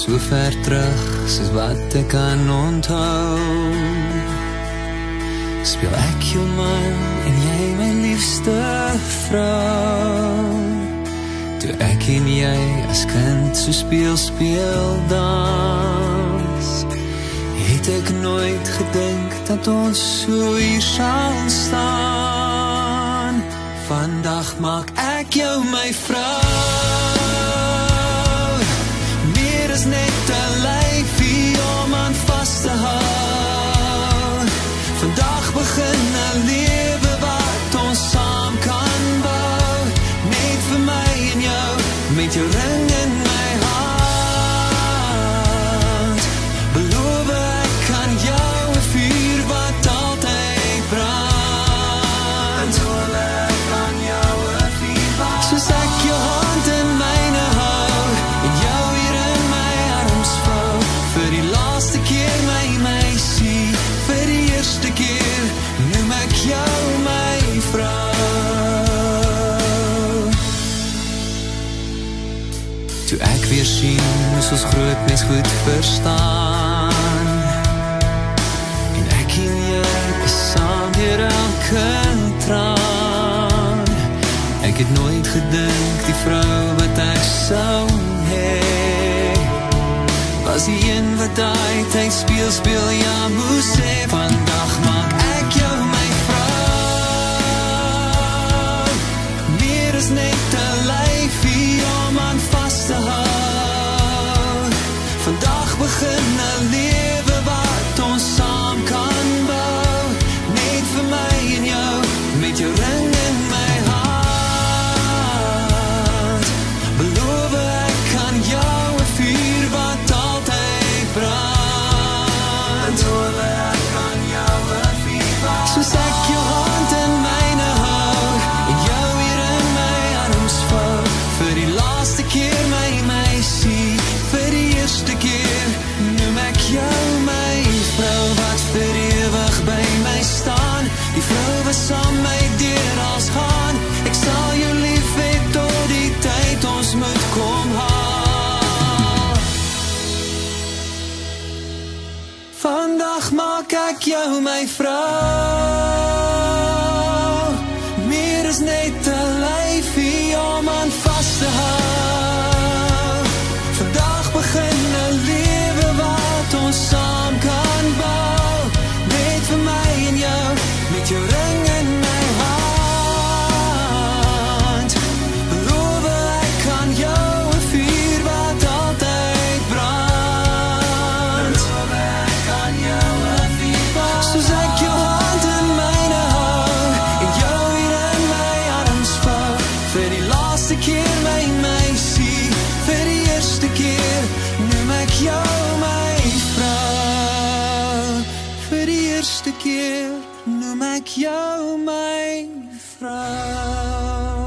so ver terug soos wat ek kan onthou. Speel ek jou man en jy my liefste vrou. Toe ek en jy as kind so speel dans, het ek nooit gedink dat ons so hier sal staan. Vandag maak ek jou my vrou. Meer is net 'n lyfie om aan vas te hou. Vandag begin 'n lewe wat ons saam kan bou. Net vir my en jou, met jou ring in my hand. Beloof ek kan jou 'n vuur wat altyd brand. Hol ek aan jou 'n vuur wat soos ek jou hand in myne hou en jou hier in my arms vou. Vir die laaste keer my meisie, vir die eerste keer noem ek jou my vrou. Toe ek weer sien, moes ons groot mens goed verstaan. En ek en jy is saam deur elke traan. Ek het nooit gedink die vrou wat ek sou hê, was die een wat daai tyd speel, ja moes sê. Vandag maak ek jou my vrou. Meer is net 'n lyfie om aan vas te hou. Vandag begin 'n lewe wat ons saam kan bou. Net vir my en jou, met jou ring in my hand. Beloof ek kan jou 'n vuur wat altyd brand. Hol ek kan jou 'n vuur wat soos ek jou hand in myne hou en jou hier in my arms vou. Vir die laaste keer my meisie, vir die eerste keer noem ek jou my vrou wat vir ewig by my staan. Die vrou wat saam my deur als gaan. Ek sal jou lief hê tot die tyd ons moet kom haal. Vandag maak ek jou my vrou. Meer is net 'n lyfie om aan vas te hou. Vandag begin 'n lewe wat ons saam kan bou. Net vir my en jou, met jou ring in my hand. Beloof ek kan jou 'n vuur wat altyd brand. Beloof ek kan jou 'n vuur wat soos ek jou hand in myne hou en jou hier in my arms vou. Vir die laaste keer my meisie, vir die eerste keer noem ek jou my vrou. Vir die eerste keer noem ek jou my vrou.